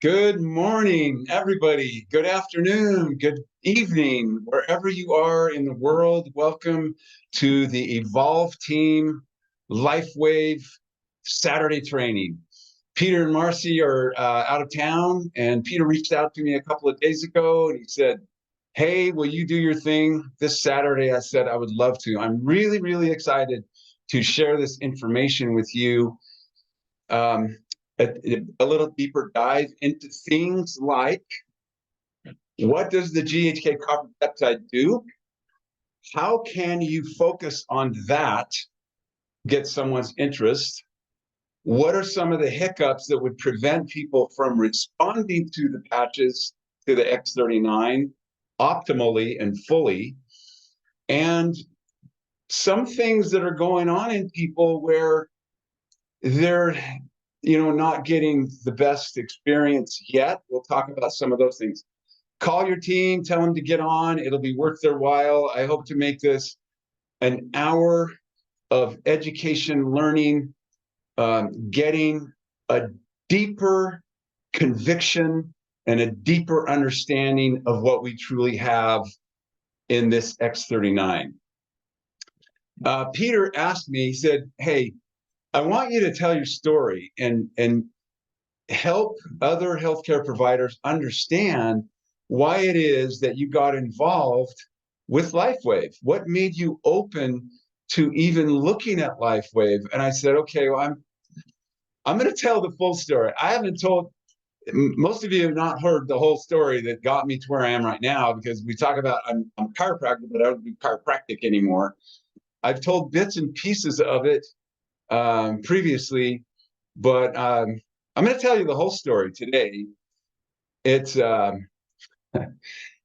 Good morning, everybody. Good afternoon, good evening, wherever you are in the world. Welcome to the Evolve Team LifeWave Saturday training. Peter and Marcy are out of town, and Peter reached out to me a couple of days ago, and he said, "Hey, will you do your thing this Saturday?" I said, "I would love to." I'm really, really excited to share this information with you. A little deeper dive into things like, what does the GHK copper peptide do? How can you focus on that, get someone's interest? What are some of the hiccups that would prevent people from responding to the patches, to the X39 optimally and fully? And some things that are going on in people where they're not getting the best experience yet. We'll talk about some of those things. Call your team, tell them to get on. It'll be worth their while. I hope to make this an hour of education, learning, getting a deeper conviction and a deeper understanding of what we truly have in this X39. Peter asked me, he said, "Hey, I want you to tell your story and help other healthcare providers understand why it is that you got involved with LifeWave. What made you open to even looking at LifeWave?" And I said, "Okay, well, I'm going to tell the full story. I haven't told, most of you have not heard the whole story that got me to where I am right now, because we talk about I'm a chiropractor, but I don't do chiropractic anymore. I've told bits and pieces of it previously, but I'm going to tell you the whole story today. It's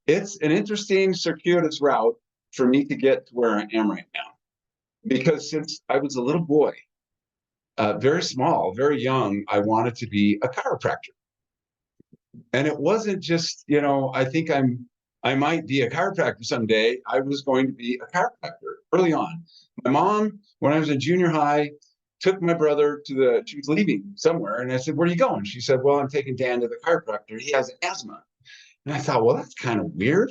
it's an interesting circuitous route for me to get to where I am right now, because since I was a little boy, very small, very young, I wanted to be a chiropractor. And it wasn't just, I think I might be a chiropractor someday. I was going to be a chiropractor early on. My mom, when I was in junior high, took my brother she was leaving somewhere. And I said, "Where are you going?" She said, "Well, I'm taking Dan to the chiropractor. He has asthma." And I thought, well, that's kind of weird.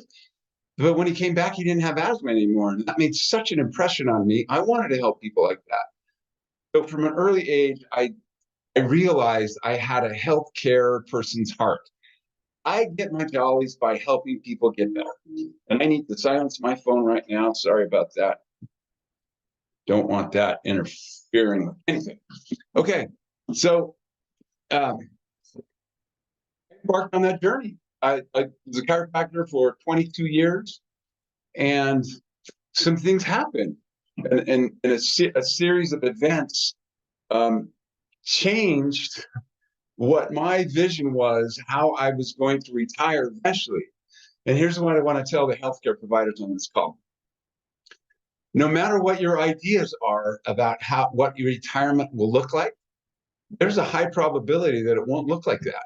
But when he came back, he didn't have asthma anymore. And that made such an impression on me. I wanted to help people like that. So from an early age, I realized I had a healthcare person's heart. I get my jollies by helping people get better. And I need to silence my phone right now. Sorry about that. Don't want that interfering with anything. Okay, so I embarked on that journey. I was a chiropractor for 22 years, and some things happened. And a series of events changed what my vision was, how I was going to retire eventually. And here's what I want to tell the healthcare providers on this call. No matter what your ideas are about what your retirement will look like, there's a high probability that it won't look like that.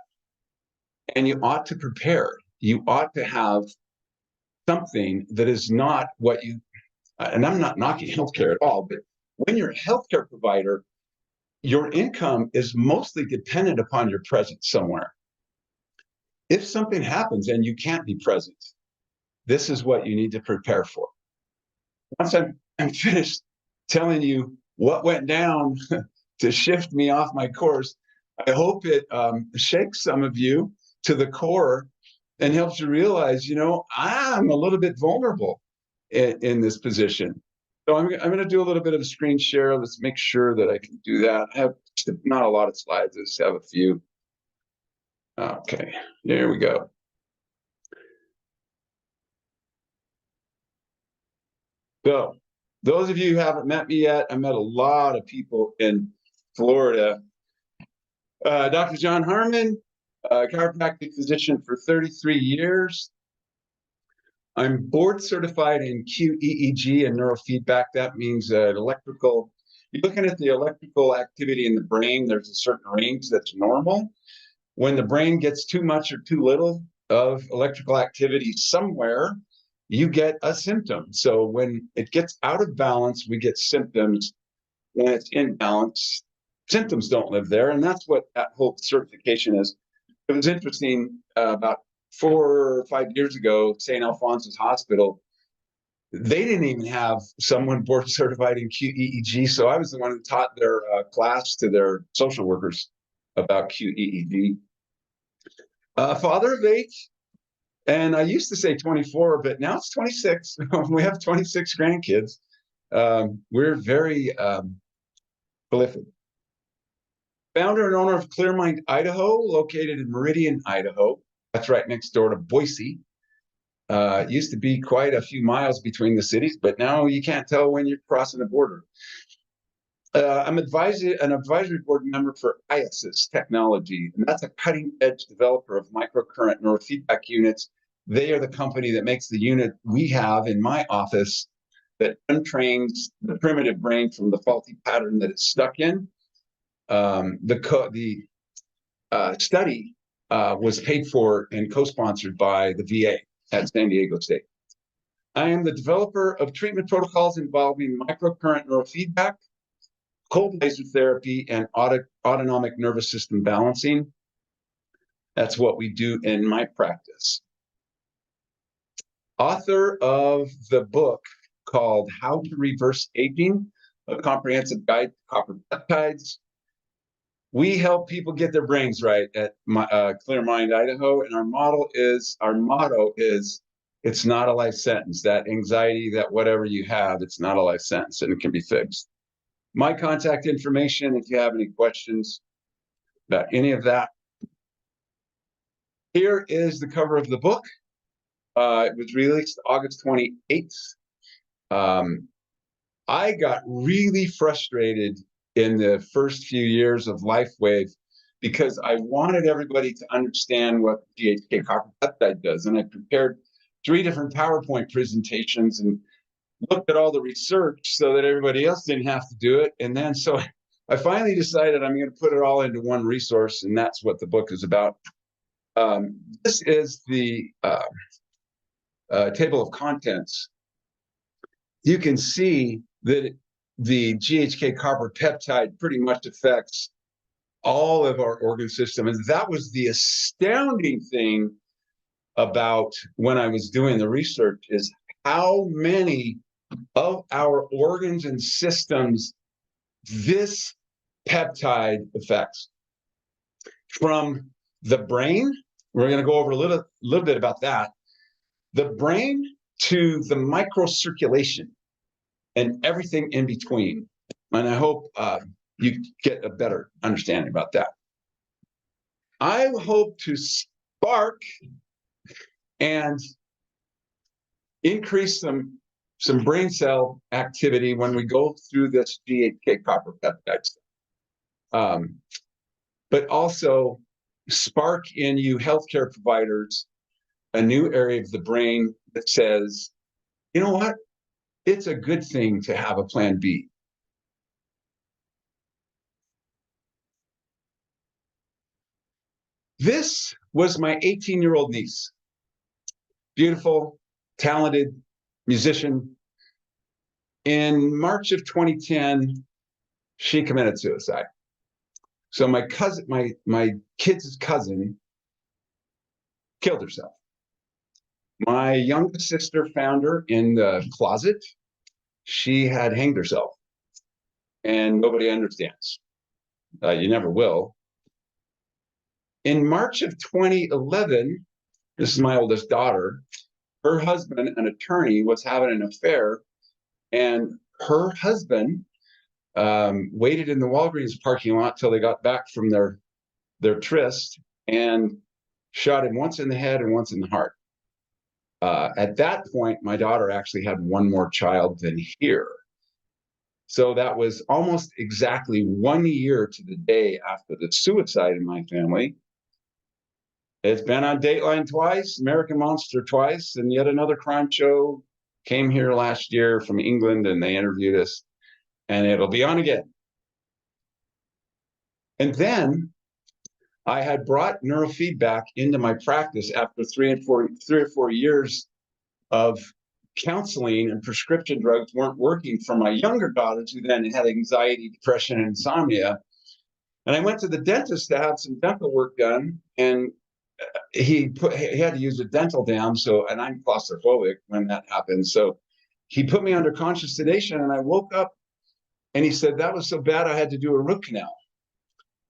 And you ought to prepare. You ought to have something that is not what you, and I'm not knocking healthcare at all, but when you're a healthcare provider, your income is mostly dependent upon your presence somewhere. If something happens and you can't be present, this is what you need to prepare for. Once I'm finished telling you what went down to shift me off my course, I hope it shakes some of you to the core and helps you realize, I'm a little bit vulnerable in this position. So I'm going to do a little bit of a screen share. Let's make sure that I can do that. I have not a lot of slides. I just have a few. Okay, there we go. So those of you who haven't met me yet, I met a lot of people in Florida. Dr. John Harmon, chiropractic physician for 33 years. I'm board certified in QEEG and neurofeedback. That means electrical. You're looking at the electrical activity in the brain. There's a certain range that's normal. When the brain gets too much or too little of electrical activity somewhere, you get a symptom. So when it gets out of balance, we get symptoms. When it's in balance, symptoms don't live there. And that's what that whole certification is. It was interesting, about 4 or 5 years ago, St. Alphonsus Hospital, they didn't even have someone board certified in QEEG. So I was the one who taught their class to their social workers about QEEG. Father of 8, and I used to say 24, but now it's 26. We have 26 grandkids. We're very prolific. Founder and owner of Clearmind, Idaho, located in Meridian, Idaho. That's right next door to Boise. It used to be quite a few miles between the cities, but now you can't tell when you're crossing the border. I'm an advisory board member for IASYS Technology, and that's a cutting-edge developer of microcurrent neurofeedback units. They are the company that makes the unit we have in my office that untrains the primitive brain from the faulty pattern that it's stuck in. The study was paid for and co-sponsored by the VA at San Diego State. I am the developer of treatment protocols involving microcurrent neurofeedback, cold laser therapy, and autonomic nervous system balancing. That's what we do in my practice. Author of the book called How to Reverse Aging, a comprehensive guide to copper peptides. We help people get their brains right at Clearmind, Idaho, and our motto is, it's not a life sentence. That anxiety, that whatever you have, it's not a life sentence, and it can be fixed. My contact information, if you have any questions about any of that. Here is the cover of the book. It was released August 28th. I got really frustrated in the first few years of LifeWave because I wanted everybody to understand what GHK-Cu peptide does. And I prepared 3 different PowerPoint presentations and looked at all the research so that everybody else didn't have to do it. And then so I finally decided I'm going to put it all into one resource, and that's what the book is about. This is the table of contents. You can see that the GHK peptide pretty much affects all of our organ system. And that was the astounding thing about when I was doing the research, is how many of our organs and systems this peptide affects. From the brain, we're going to go over a little bit about that, the brain to the microcirculation and everything in between. And I hope you get a better understanding about that. I hope to spark and increase some brain cell activity when we go through this GHK-Cu peptide stuff. But also spark in you healthcare providers a new area of the brain that says, you know what? It's a good thing to have a plan B. This was my 18-year-old niece. Beautiful, talented musician. In March of 2010, she committed suicide. So my cousin, my kid's cousin, killed herself. My youngest sister found her in the closet. She had hanged herself, and nobody understands. You never will. In March of 2011, this is my oldest daughter, her husband, an attorney, was having an affair, and her husband waited in the Walgreens parking lot till they got back from their tryst and shot him once in the head and once in the heart. At that point, my daughter actually had one more child than here. So that was almost exactly 1 year to the day after the suicide in my family. It's been on Dateline twice, American Monster twice, and yet another crime show came here last year from England, and they interviewed us, and it'll be on again. And then I had brought neurofeedback into my practice after 3 or 4 years of counseling, and prescription drugs weren't working for my younger daughters, who then had anxiety, depression, and insomnia. And I went to the dentist to have some dental work done, and he had to use a dental dam. So, and I'm claustrophobic when that happens. So he put me under conscious sedation, and I woke up, and he said that was so bad I had to do a root canal.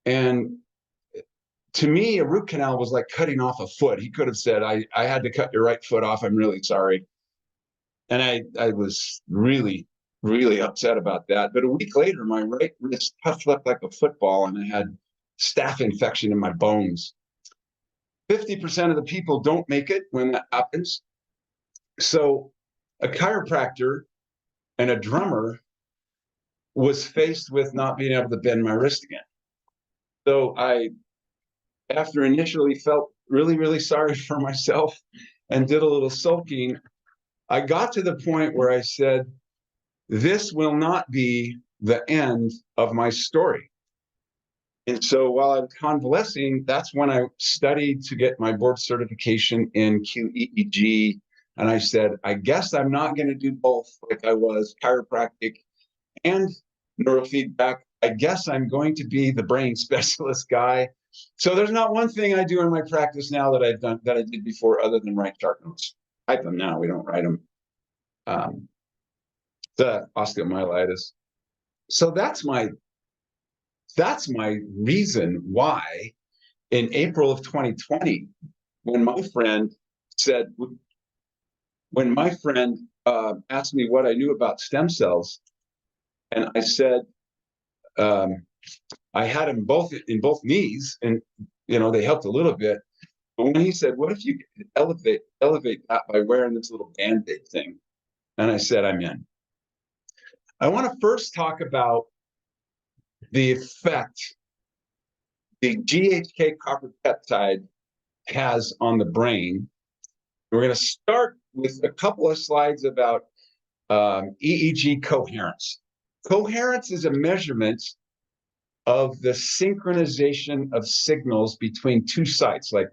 And to me, a root canal was like cutting off a foot. He could have said, I had to cut your right foot off. I'm really sorry. And I was really, really upset about that. But a week later, my right wrist puffed up like a football, and I had staph infection in my bones. 50% of the people don't make it when that happens. So a chiropractor and a drummer was faced with not being able to bend my wrist again. So I, after initially felt really, really sorry for myself and did a little sulking, I got to the point where I said, this will not be the end of my story. And so while I was convalescing, that's when I studied to get my board certification in QEEG. And I said, I guess I'm not going to do both like I was chiropractic and neurofeedback. I guess I'm going to be the brain specialist guy. So there's not one thing I do in my practice now that I've done that I did before other than write chart notes. Type them now. We don't write them. The osteomyelitis. So that's my reason why in April of 2020, when my friend asked me what I knew about stem cells, and I said, I had them both in both knees, and they helped a little bit. But when he said, what if you could elevate that by wearing this little Band-Aid thing? And I said, I'm in. I want to first talk about the effect the GHK copper peptide has on the brain. We're going to start with a couple of slides about EEG coherence. Coherence is a measurement of the synchronization of signals between two sites, like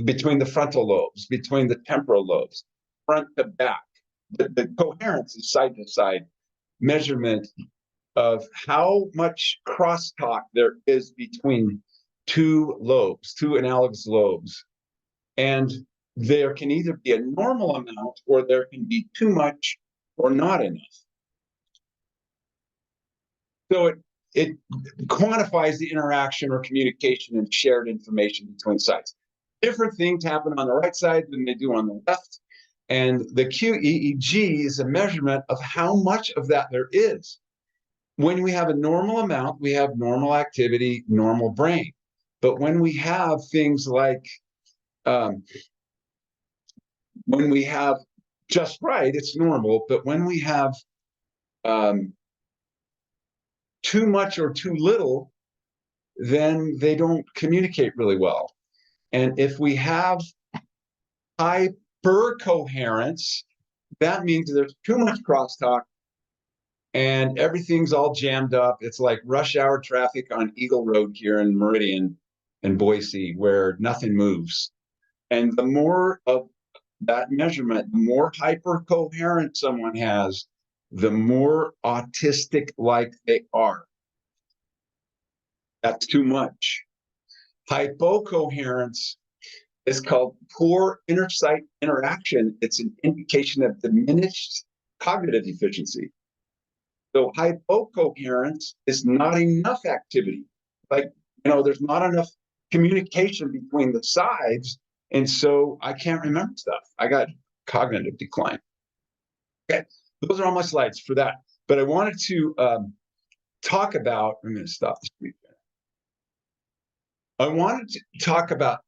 between the frontal lobes, between the temporal lobes, front to back. The coherence is side-to-side measurement of how much crosstalk there is between two lobes, two analogous lobes. And there can either be a normal amount or there can be too much or not enough. So it quantifies the interaction or communication and shared information between sites. Different things happen on the right side than they do on the left. And the QEEG is a measurement of how much of that there is. When we have a normal amount, we have normal activity, normal brain. But when we have things like, when we have just right, it's normal. But when we have too much or too little, then they don't communicate really well. And if we have hypercoherence, that means there's too much crosstalk and everything's all jammed up. It's like rush hour traffic on Eagle Road here in Meridian and Boise, where nothing moves. And the more of that measurement, the more hypercoherent someone has, the more autistic-like they are. That's too much. Hypocoherence is called poor inter-site interaction. It's an indication of diminished cognitive efficiency. So hypocoherence is not enough activity. Like, there's not enough communication between the sides. And so I can't remember stuff. I got cognitive decline. Okay, those are all my slides for that. But I wanted to talk about, I'm going to stop this screen. I wanted to talk about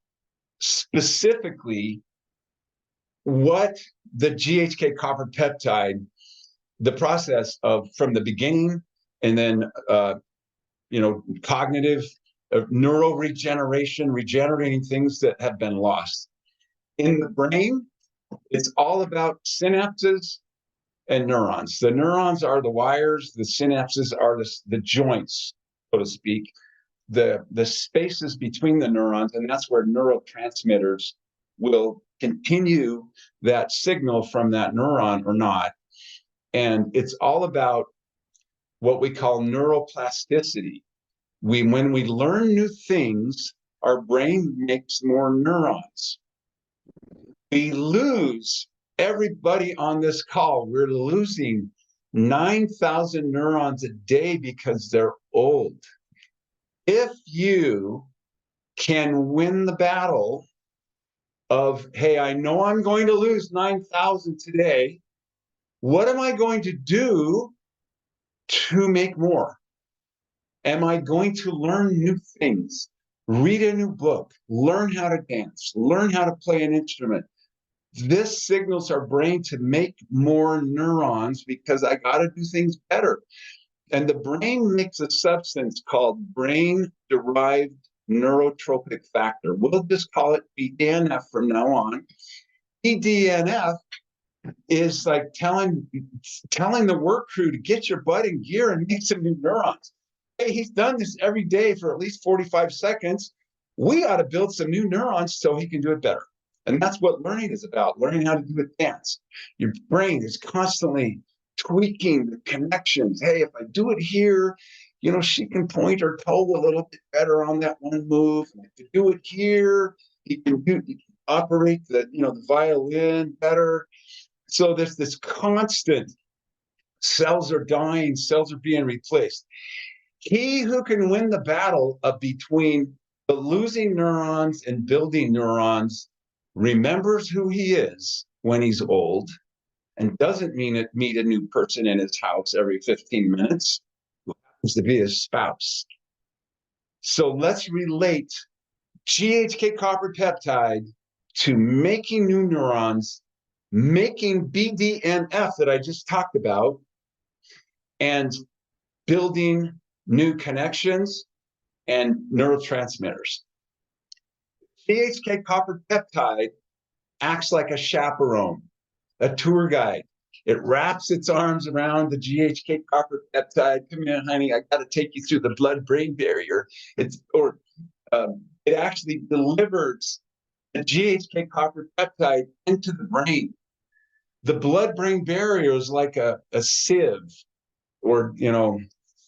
specifically what the GHK copper peptide, the process of from the beginning, and then cognitive neuroregeneration, regenerating things that have been lost. In the brain, it's all about synapses and neurons. The neurons are the wires, the synapses are the joints, so to speak, the spaces between the neurons, and that's where neurotransmitters will continue that signal from that neuron or not. And it's all about what we call neuroplasticity. when we learn new things, our brain makes more neurons. We lose, everybody on this call, we're losing 9,000 neurons a day because they're old. If you can win the battle of, hey, I know I'm going to lose 9,000 today, what am I going to do to make more? Am I going to learn new things, read a new book, learn how to dance, learn how to play an instrument? This signals our brain to make more neurons because I got to do things better. And the brain makes a substance called brain-derived neurotropic factor. We'll just call it BDNF from now on. BDNF is like telling the work crew to get your butt in gear and make some new neurons. Hey, he's done this every day for at least 45 seconds. We ought to build some new neurons so he can do it better. And that's what learning is about, learning how to do a dance. Your brain is constantly tweaking the connections. Hey, if I do it here, she can point her toe a little bit better on that one move. And if you do it here, he can operate the violin better. So there's this constant, cells are dying, cells are being replaced. He who can win the battle between the losing neurons and building neurons remembers who he is when he's old and doesn't meet a new person in his house every 15 minutes who happens to be his spouse. So let's relate GHK copper peptide to making new neurons, making BDNF that I just talked about, and building new connections and neurotransmitters. GHK copper peptide acts like a chaperone, a tour guide. It wraps its arms around the GHK copper peptide. Come here, honey, I got to take you through the blood-brain barrier. It actually delivers the GHK copper peptide into the brain. The blood-brain barrier is like a sieve, or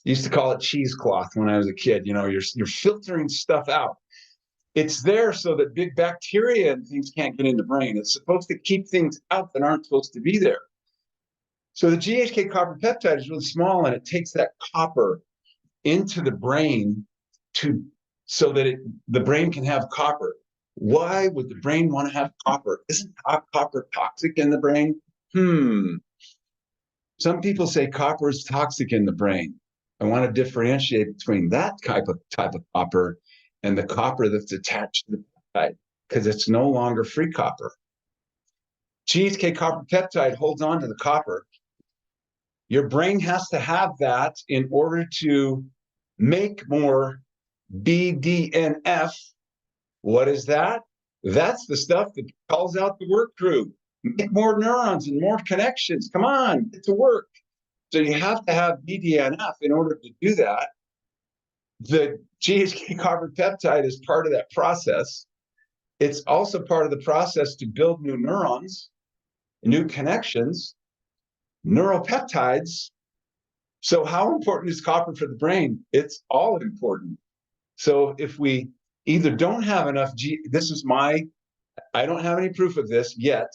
used to call it cheesecloth when I was a kid. You're filtering stuff out. It's there so that big bacteria and things can't get in the brain. It's supposed to keep things out that aren't supposed to be there. So the GHK copper peptide is really small, and it takes that copper into the brain so that the brain can have copper. Why would the brain want to have copper? Isn't copper toxic in the brain? Some people say copper is toxic in the brain. I want to differentiate between that type of copper and the copper that's attached to the peptide, because it's no longer free copper. GHK copper peptide holds on to the copper. Your brain has to have that in order to make more BDNF. What is that? That's the stuff that calls out the work crew. Make more neurons and more connections. Come on, get to work. So you have to have BDNF in order to do that. The GHK copper peptide is part of that process. It's also part of the process to build new neurons, new connections, neuropeptides. So how important is copper for the brain? It's all important. So if we either don't have enough, I don't have any proof of this yet,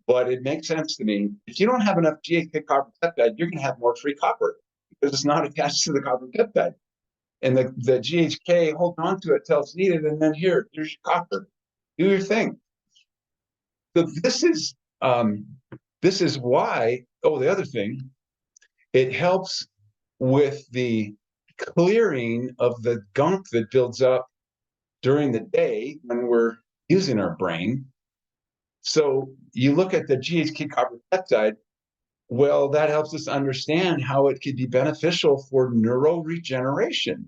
but it makes sense to me. If you don't have enough GHK copper peptide, you're going to have more free copper because it's not attached to the copper peptide. And the GHK hold on to it till it's needed, and then here's your copper. Do your thing. So this is why. Oh, the other thing, it helps with the clearing of the gunk that builds up during the day when we're using our brain. So you look at the GHK copper peptide. Well, that helps us understand how it could be beneficial for neuroregeneration.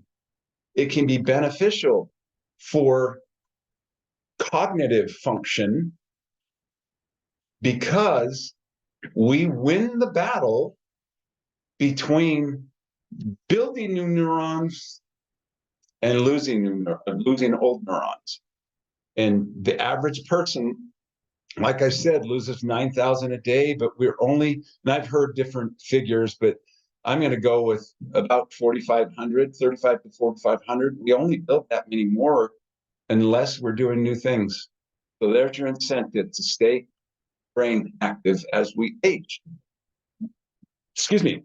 It can be beneficial for cognitive function because we win the battle between building new neurons and losing old neurons. And the average person, like I said, loses 9,000 a day, but and I've heard different figures, but I'm going to go with about 4,500, 35 to 4,500. We only built that many more unless we're doing new things. So there's your incentive to stay brain active as we age. Excuse me.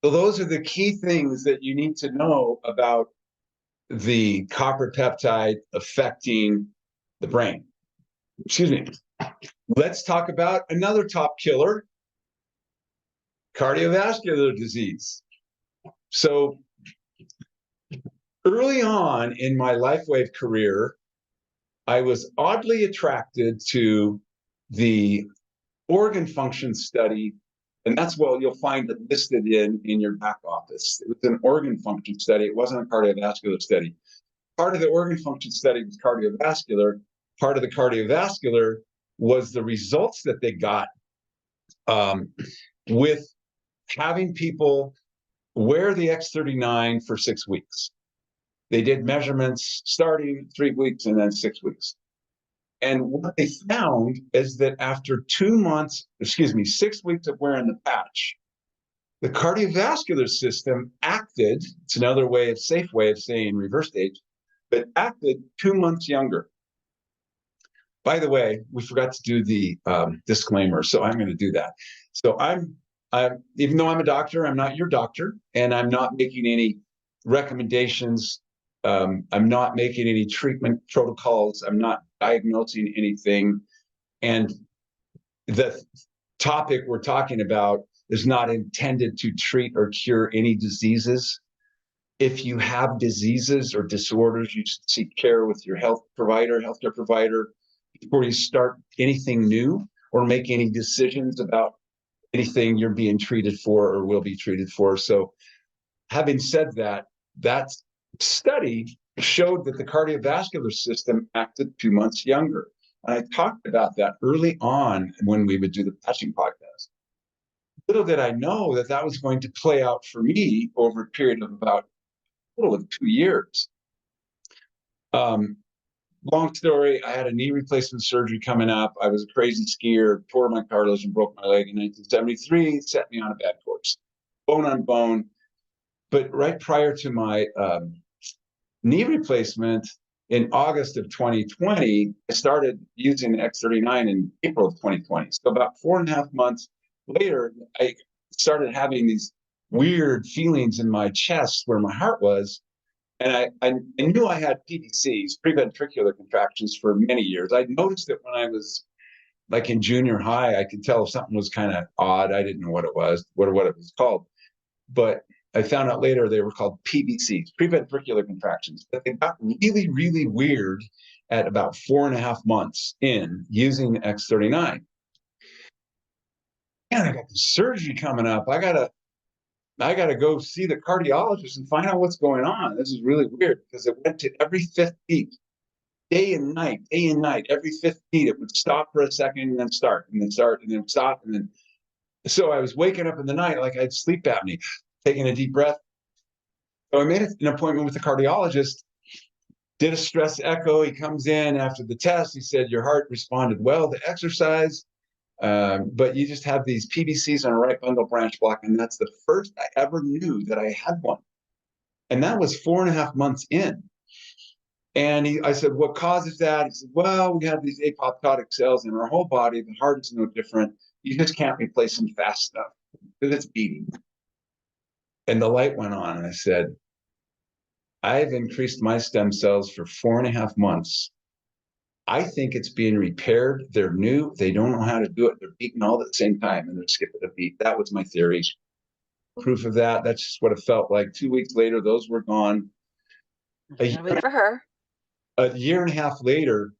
So those are the key things that you need to know about the copper peptide affecting the brain. Excuse me. Let's talk about another top killer, cardiovascular disease. So early on in my LifeWave career, I was oddly attracted to the organ function study, and that's what you'll find it listed in your back office. It was an organ function study. It wasn't a cardiovascular study. Part of the organ function study was cardiovascular. Part of the cardiovascular was the results that they got with having people wear the X39 for 6 weeks. They did measurements starting 3 weeks and then 6 weeks. And what they found is that after 6 weeks of wearing the patch, the cardiovascular system acted, it's another safe way of saying reverse age, but acted 2 months younger. By the way, we forgot to do the disclaimer, so I'm going to do that. So I'm even though I'm a doctor, I'm not your doctor, and I'm not making any recommendations. I'm not making any treatment protocols. I'm not diagnosing anything. And the topic we're talking about is not intended to treat or cure any diseases. If you have diseases or disorders, you should seek care with your healthcare provider, before you start anything new or make any decisions about anything you're being treated for or will be treated for. So having said that, that study showed that the cardiovascular system acted 2 months younger. And I talked about that early on when we would do the patching podcast. Little did I know that that was going to play out for me over a period of about a total of 2 years. Long story, I had a knee replacement surgery coming up. I was a crazy skier, tore my cartilage and broke my leg in 1973, set me on a bad course, bone on bone. But right prior to my knee replacement in August of 2020, I started using the X39 in April of 2020. So about 4.5 months later, I started having these weird feelings in my chest where my heart was. And I knew I had PVCs, preventricular contractions, for many years. I noticed it when I was like in junior high. I could tell if something was kind of odd. I didn't know what it was, what it was called. But I found out later they were called PVCs, preventricular contractions. But they got really, really weird at about 4.5 months in using the X39. And I got the surgery coming up. I gotta go see the cardiologist and find out what's going on. This is really weird because it went to every 5th beat, day and night, every 5th beat. It would stop for a second and then start, and then start, and then stop. And then, so I was waking up in the night like I had sleep apnea, taking a deep breath. So I made an appointment with the cardiologist, did a stress echo. He comes in after the test. He said, your heart responded well to exercise. But you just have these PVCs on a right bundle branch block, and that's the first I ever knew that I had one. And that was 4.5 months in. And I said, what causes that? He said, well, we have these apoptotic cells in our whole body. The heart is no different. You just can't replace them fast enough because it's beating. And the light went on, and I said, I've increased my stem cells for 4.5 months. I think it's being repaired. They're new. They don't know how to do it. They're beating all at the same time, and they're skipping a beat. That was my theory. Proof of that. That's just what it felt like. 2 weeks later, those were gone. Wait for her. A year and a half later,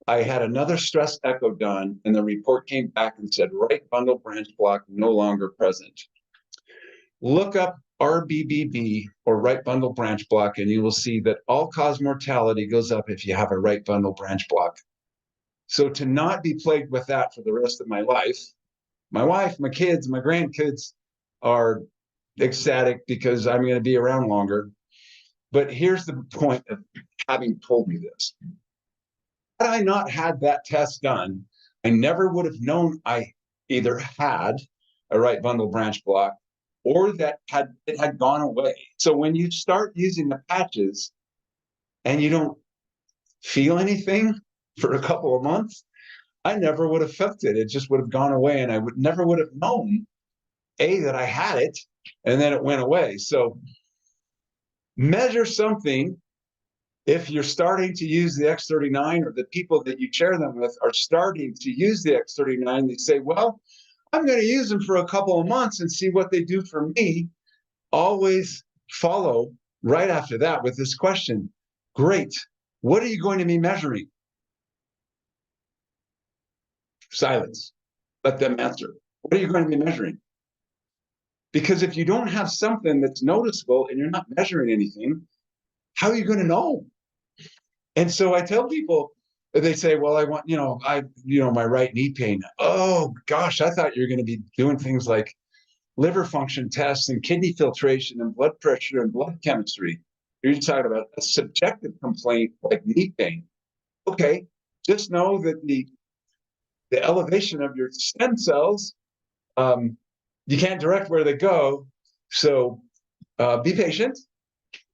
I had another stress echo done, and the report came back and said, right bundle branch block no longer present. Look up RBBB, or right bundle branch block, and you will see that all-cause mortality goes up if you have a right bundle branch block. So to not be plagued with that for the rest of my life, my wife, my kids, my grandkids are ecstatic because I'm going to be around longer. But here's the point of having told me this. Had I not had that test done, I never would have known I either had a right bundle branch block or that it had gone away. So when you start using the patches and you don't feel anything for a couple of months, I never would have felt it. It just would have gone away, and I never would have known that I had it, and then it went away. So measure something. If you're starting to use the X39, or the people that you share them with are starting to use the X39, they say, well, I'm going to use them for a couple of months and see what they do for me. Always follow right after that with this question. Great. What are you going to be measuring? Silence. Let them answer. What are you going to be measuring? Because if you don't have something that's noticeable and you're not measuring anything, how are you going to know? And so I tell people, they say, well, I want, my right knee pain. Oh gosh, I thought you were going to be doing things like liver function tests and kidney filtration and blood pressure and blood chemistry. You're talking about a subjective complaint like knee pain. Okay, just know that the elevation of your stem cells, you can't direct where they go. So be patient.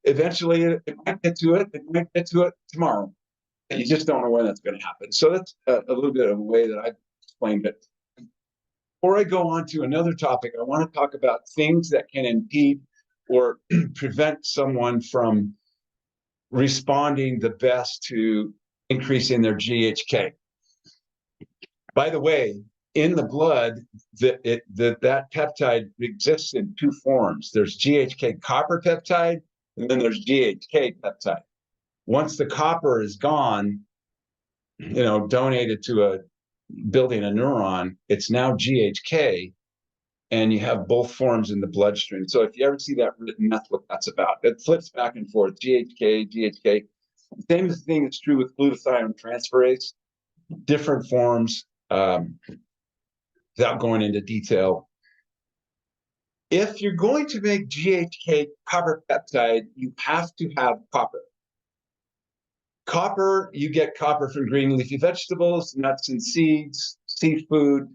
Eventually, it might get to it. It might get to it tomorrow. And you just don't know when that's going to happen. So that's a little bit of a way that I've explained it. Before I go on to another topic, I want to talk about things that can impede or prevent someone from responding the best to increasing their GHK. By the way, in the blood, that peptide exists in two forms. There's GHK copper peptide, and then there's GHK peptide. Once the copper is gone, donated to building a neuron, it's now GHK, and you have both forms in the bloodstream. So if you ever see that written, that's what that's about. It flips back and forth, GHK, GHK. Same thing is true with glutathione transferase, different forms, without going into detail. If you're going to make GHK copper peptide, you have to have copper. Copper, you get copper from green leafy vegetables, nuts and seeds, seafood,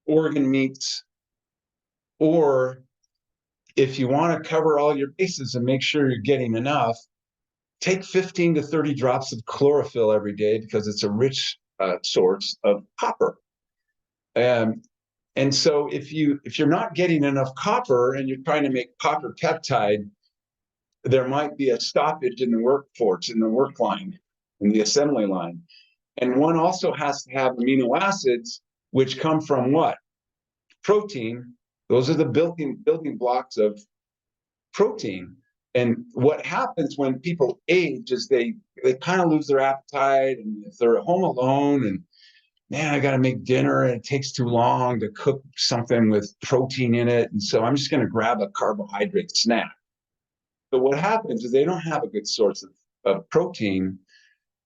organ meats. Or if you want to cover all your bases and make sure you're getting enough, take 15 to 30 drops of chlorophyll every day, because it's a rich source of copper. And so if you're not getting enough copper and you're trying to make copper peptide, there might be a stoppage in the workforce, in the work line, in the assembly line. And one also has to have amino acids, which come from what? Protein. Those are the building blocks of protein. And what happens when people age is they kind of lose their appetite, and if they're at home alone and, man, I got to make dinner and it takes too long to cook something with protein in it, and so I'm just going to grab a carbohydrate snack. But what happens is they don't have a good source of protein.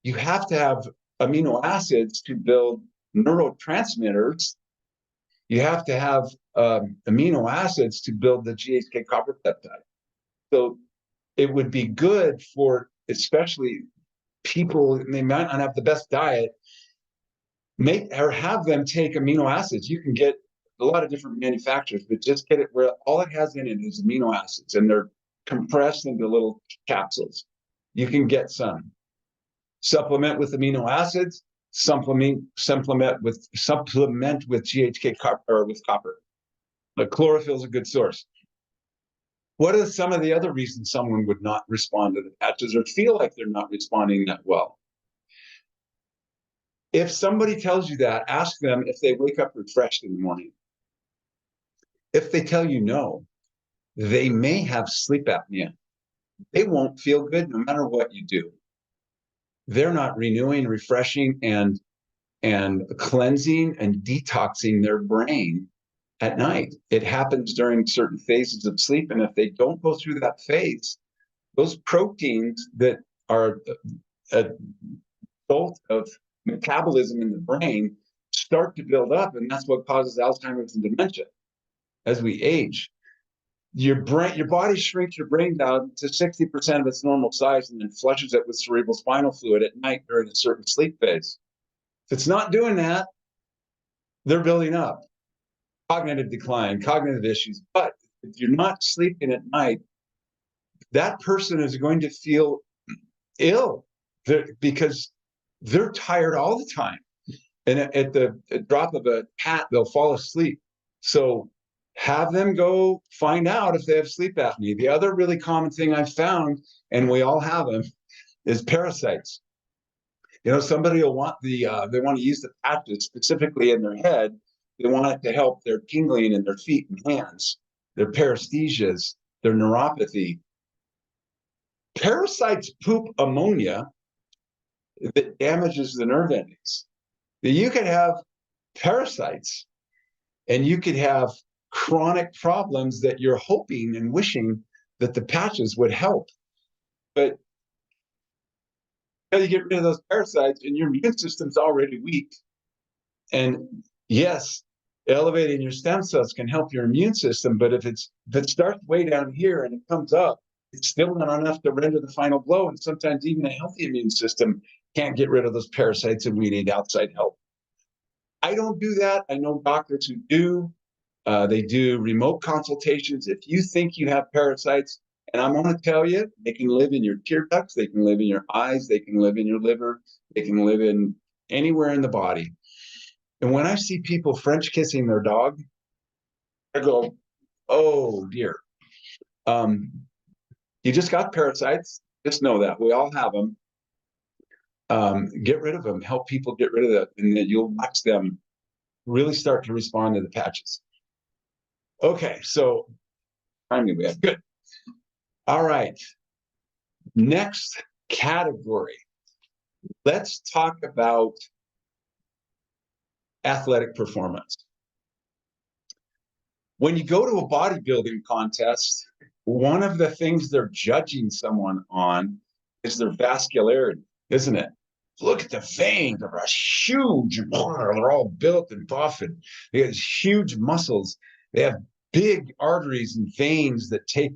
You have to have amino acids to build neurotransmitters. You have to have amino acids to build the GHK copper peptide. So it would be good for, especially people, they might not have the best diet, have them take amino acids. You can get a lot of different manufacturers, but just get it where all it has in it is amino acids, and they're compressed into little capsules. You can get some. Supplement with amino acids. Supplement with GHK copper, or with copper. But chlorophyll is a good source. What are some of the other reasons someone would not respond to the patches or feel like they're not responding that well? If somebody tells you that, ask them if they wake up refreshed in the morning. If they tell you no, they may have sleep apnea. They won't feel good no matter what you do. They're not renewing, refreshing, and cleansing and detoxing their brain at night. It happens during certain phases of sleep, and if they don't go through that phase, those proteins that are a result of metabolism in the brain start to build up, and that's what causes Alzheimer's and dementia as we age. Your body shrinks your brain down to 60% of its normal size and then flushes it with cerebral spinal fluid at night during a certain sleep phase. If it's not doing that, they're building up. Cognitive decline, cognitive issues. But if you're not sleeping at night, that person is going to feel ill because they're tired all the time. And at the drop of a hat, they'll fall asleep. So have them go find out if they have sleep apnea. The other really common thing I've found, and we all have them, is parasites. Somebody will want they want to use the patches specifically in their head. They want it to help their tingling in their feet and hands, their paresthesias, their neuropathy. Parasites poop ammonia that damages the nerve endings. You could have parasites and you could have chronic problems that you're hoping and wishing that the patches would help. But you get rid of those parasites and your immune system's already weak. And yes, elevating your stem cells can help your immune system, but if it starts way down here and it comes up, it's still not enough to render the final blow. And sometimes even a healthy immune system can't get rid of those parasites, and we need outside help. I don't do that. I know doctors who do. They do remote consultations. If you think you have parasites, and I'm going to tell you, they can live in your tear ducts, they can live in your eyes, they can live in your liver, they can live in anywhere in the body. And when I see people French kissing their dog, I go, oh dear. You just got parasites. Just know that. We all have them. Get rid of them. Help people get rid of that, and then you'll watch them really start to respond to the patches. Okay, so timing we have. Good. All right. Next category. Let's talk about athletic performance. When you go to a bodybuilding contest, one of the things they're judging someone on is their vascularity, isn't it? Look at the veins, they're huge, they're all built and buff, and they have huge muscles. They have big arteries and veins that take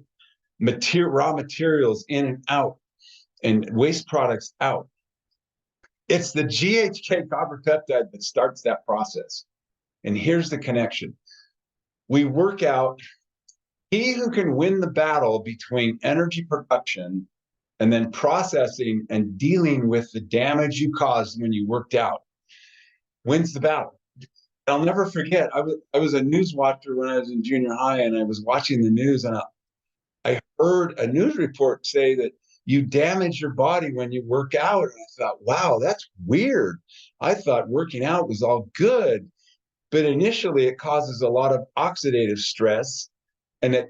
raw materials in and out and waste products out. It's the GHK copper peptide that starts that process. And here's the connection. We work out, he who can win the battle between energy production and then processing and dealing with the damage you caused when you worked out wins the battle. I'll never forget, I was a news watcher when I was in junior high, and I was watching the news, and I heard a news report say that you damage your body when you work out. And I thought, wow, that's weird. I thought working out was all good. But initially, it causes a lot of oxidative stress. And that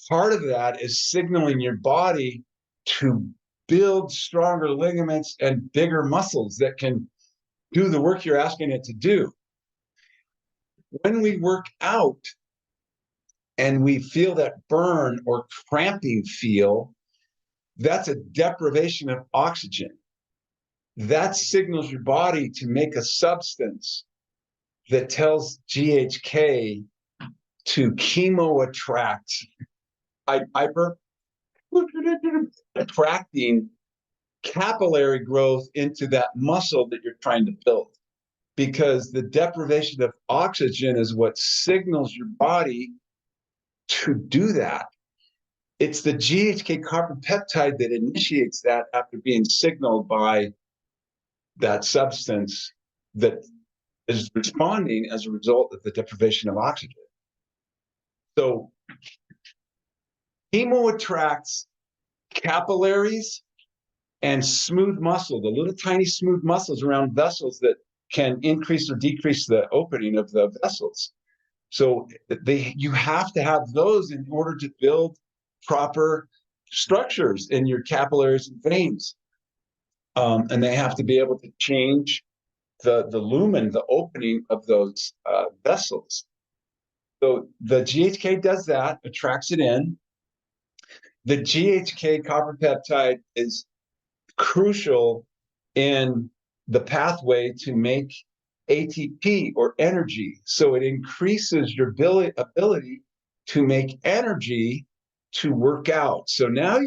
part of that is signaling your body to build stronger ligaments and bigger muscles that can do the work you're asking it to do. When we work out and we feel that burn or cramping feel, that's a deprivation of oxygen. That signals your body to make a substance that tells GHK to chemo-attract, attracting capillary growth into that muscle that you're trying to build. Because the deprivation of oxygen is what signals your body to do that. It's the GHK copper peptide that initiates that after being signaled by that substance that is responding as a result of the deprivation of oxygen. So hemo attracts capillaries and smooth muscle, the little tiny smooth muscles around vessels that can increase or decrease the opening of the vessels. So you have to have those in order to build proper structures in your capillaries and veins. And they have to be able to change the lumen, the opening of those vessels. So the GHK does that, attracts it in. The GHK copper peptide is crucial in the pathway to make ATP or energy. So it increases your ability to make energy to work out. So now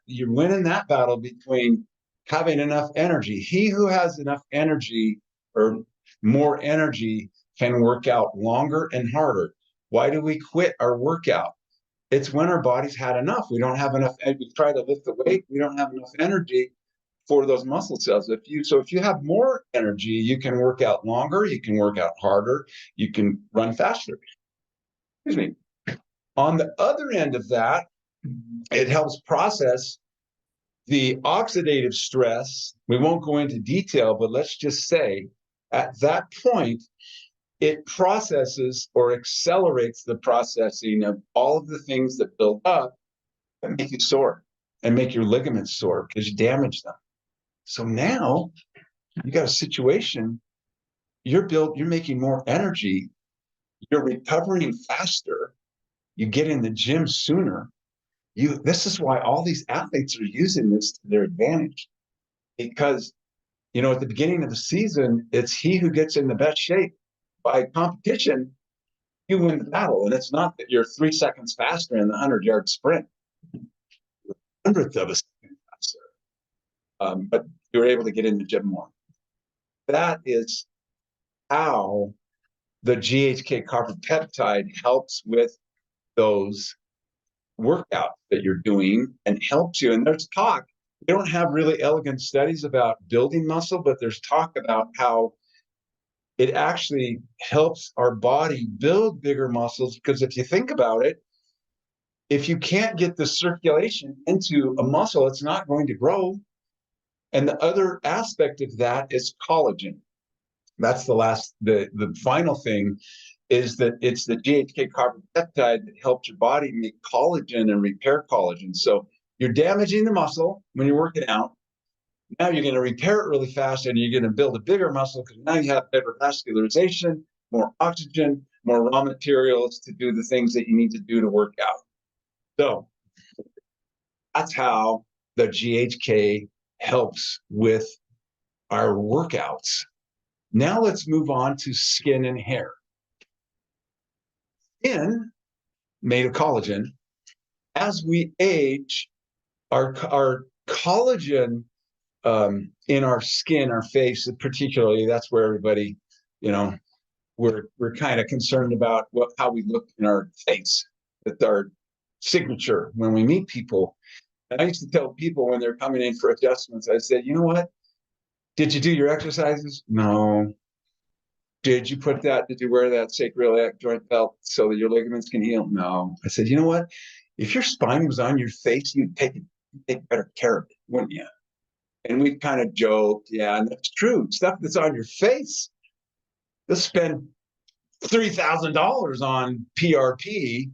you're winning that battle between having enough energy. He who has enough energy or more energy can work out longer and harder. Why do we quit our workout? It's when our body's had enough. We don't have enough. We try to lift the weight. We don't have enough energy for those muscle cells. If you have more energy, you can work out longer. You can work out harder. You can run faster. Excuse me. On the other end of that, it helps process the oxidative stress. We won't go into detail, but let's just say at that point, it processes or accelerates the processing of all of the things that build up and make you sore and make your ligaments sore because you damage them. So now you got a situation, you're making more energy, you're recovering faster, you get in the gym sooner. This is why all these athletes are using this to their advantage. Because, at the beginning of the season, it's he who gets in the best shape. By competition, you win the battle. And it's not that you're 3 seconds faster in the 100-yard sprint, hundredth of a second faster. But you're able to get in the gym more. That is how the GHK copper peptide helps with those workouts that you're doing and helps you. And there's talk. We don't have really elegant studies about building muscle, but there's talk about how it actually helps our body build bigger muscles. Because if you think about it, if you can't get the circulation into a muscle, it's not going to grow. And the other aspect of that is collagen. That's the final thing is that it's the GHK copper peptide that helps your body make collagen and repair collagen. So you're damaging the muscle when you're working out. Now you're going to repair it really fast and you're going to build a bigger muscle because now you have better vascularization, more oxygen, more raw materials to do the things that you need to do to work out. So that's how the GHK helps with our workouts. Now let's move on to skin and hair. Skin, made of collagen, as we age, our collagen in our skin, our face, particularly, that's where everybody, we're kind of concerned about how we look in our face. That's our signature when we meet people. And I used to tell people when they're coming in for adjustments, I said, you know what? Did you do your exercises? No. Did you wear that sacroiliac joint belt so that your ligaments can heal? No. I said, you know what? If your spine was on your face, you'd take better care of it, wouldn't you? And we kind of joked, yeah, and that's true. Stuff that's on your face, they'll spend $3,000 on PRP,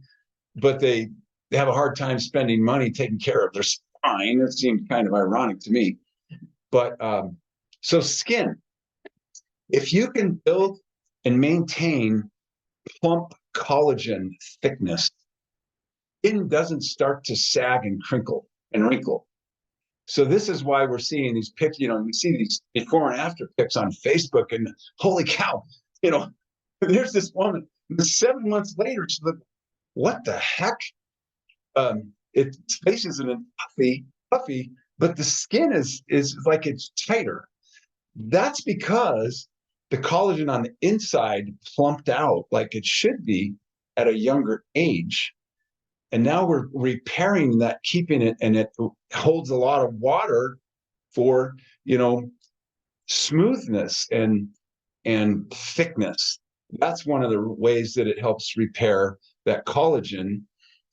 but they have a hard time spending money taking care of their spine. It seems kind of ironic to me. But so skin, if you can build and maintain plump collagen thickness, skin doesn't start to sag and crinkle and wrinkle. So this is why we're seeing these pics, we see these before and after pics on Facebook and holy cow, there's this woman, 7 months later, she's like, what the heck? Its face isn't puffy, but the skin is like it's tighter. That's because the collagen on the inside plumped out like it should be at a younger age. And now we're repairing that, keeping it, and it holds a lot of water for, smoothness and thickness. That's one of the ways that it helps repair that collagen,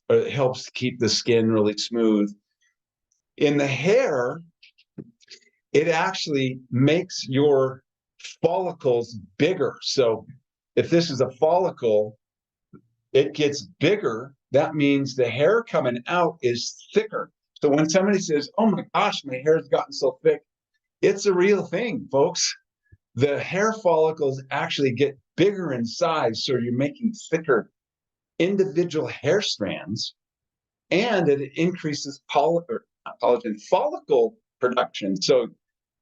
or it helps keep the skin really smooth. In the hair, it actually makes your follicles bigger. So if this is a follicle, it gets bigger. That means the hair coming out is thicker. So when somebody says, oh my gosh, my hair's gotten so thick, it's a real thing, folks. The hair follicles actually get bigger in size. So you're making thicker individual hair strands, and it increases collagen follicle production. So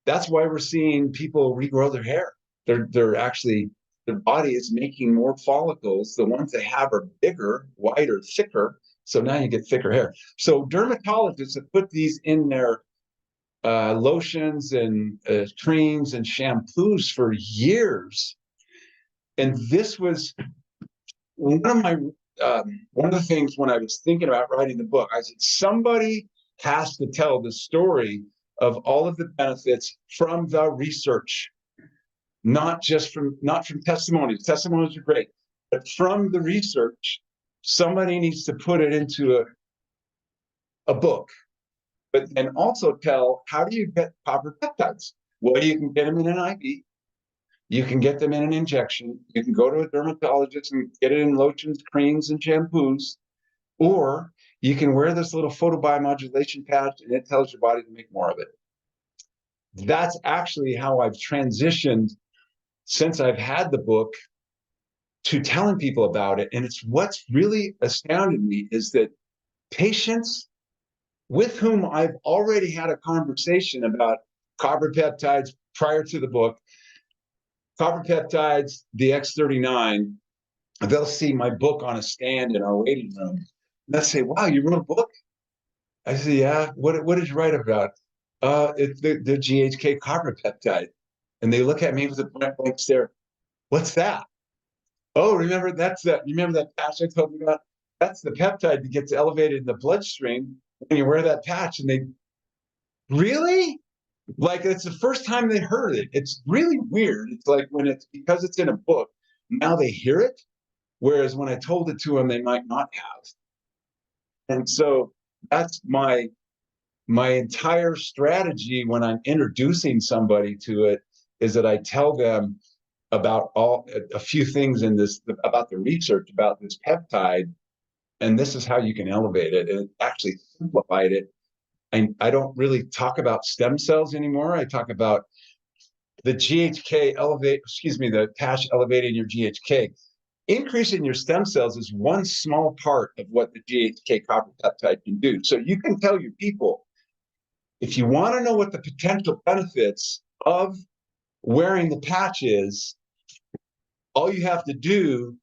that's why we're seeing people regrow their hair. Their body is making more follicles. The ones they have are bigger, wider, thicker. So now you get thicker hair. So dermatologists have put these in their lotions and creams and shampoos for years. And this was one of my one of the things when I was thinking about writing the book, I said, somebody has to tell the story of all of the benefits from the research, not from testimonies. Testimonies are great, but from the research, somebody needs to put it into a book, but then also tell, how do you get copper peptides? Well, you can get them in an IV. You can get them in an injection. You can go to a dermatologist and get it in lotions, creams, and shampoos. Or you can wear this little photobiomodulation patch and it tells your body to make more of it. That's actually how I've transitioned since I've had the book to telling people about it. And it's what's really astounded me is that patients with whom I've already had a conversation about copper peptides prior to the book, copper peptides, the X39, they'll see my book on a stand in our waiting room. They'll say, wow, you wrote a book? I say, yeah. What did you write about? It's the GHK copper peptide. And they look at me with a blank stare. What's that? Oh, remember that patch I told you about? That's the peptide that gets elevated in the bloodstream when you wear that patch. And they, really? Like, it's the first time they heard it. It's really weird. It's like because it's in a book, now they hear it. Whereas when I told it to them, they might not have. And so that's my entire strategy when I'm introducing somebody to it, is that I tell them about a few things in this, about the research about this peptide, and this is how you can elevate it. And it actually simplified it. And I don't really talk about stem cells anymore. I talk about the the patch elevating your GHK. Increasing your stem cells is one small part of what the GHK copper peptide can do. So you can tell your people, if you want to know what the potential benefits of wearing the patch is, all you have to do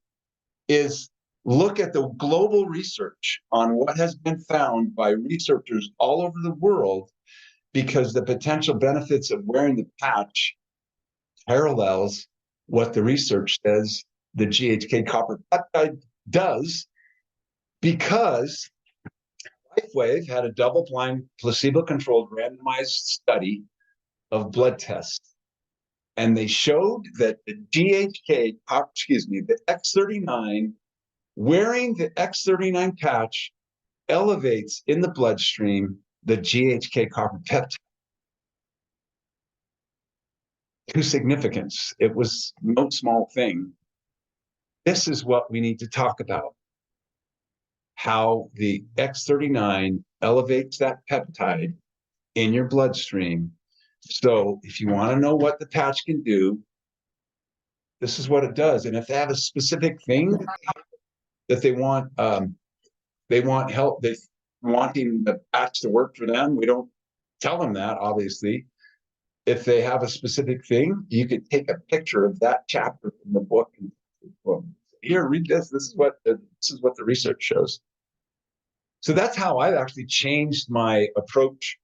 is look at the global research on what has been found by researchers all over the world, because the potential benefits of wearing the patch parallels what the research says the GHK copper peptide does, because LifeWave had a double-blind, placebo-controlled, randomized study of blood tests, and they showed that the the X39, wearing the X39 patch elevates in the bloodstream the GHK copper peptide to significance. It was no small thing. This is what we need to talk about, how the X39 elevates that peptide in your bloodstream. So if you want to know what the patch can do, this is what it does. And if they have a specific thing that they want help, they wanting the patch to work for them, we don't tell them that, obviously. If they have a specific thing, you could take a picture of that chapter from the book and, well, here, read this. This is what the research shows. So that's how I've actually changed my approach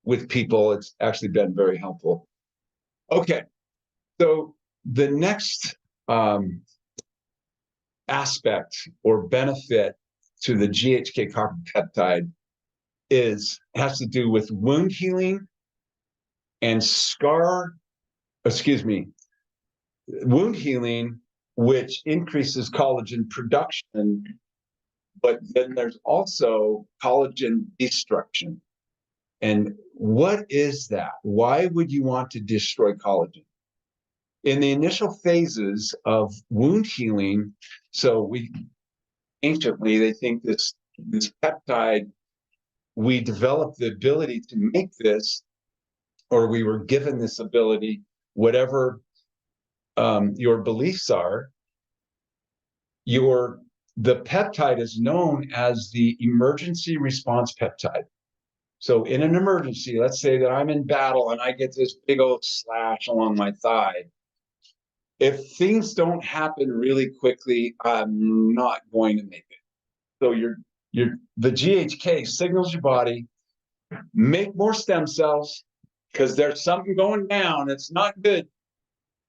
with people. It's actually been very helpful. Okay, so the next aspect or benefit to the GHK copper peptide has to do with wound healing and wound healing, which increases collagen production, but then there's also collagen destruction. And what is that? Why would you want to destroy collagen? In the initial phases of wound healing, so anciently, they think this peptide, we developed the ability to make this, or we were given this ability, whatever your beliefs are, the peptide is known as the emergency response peptide. So in an emergency, let's say that I'm in battle and I get this big old slash along my thigh. If things don't happen really quickly, I'm not going to make it. So the GHK signals your body, make more stem cells, because there's something going down. It's not good.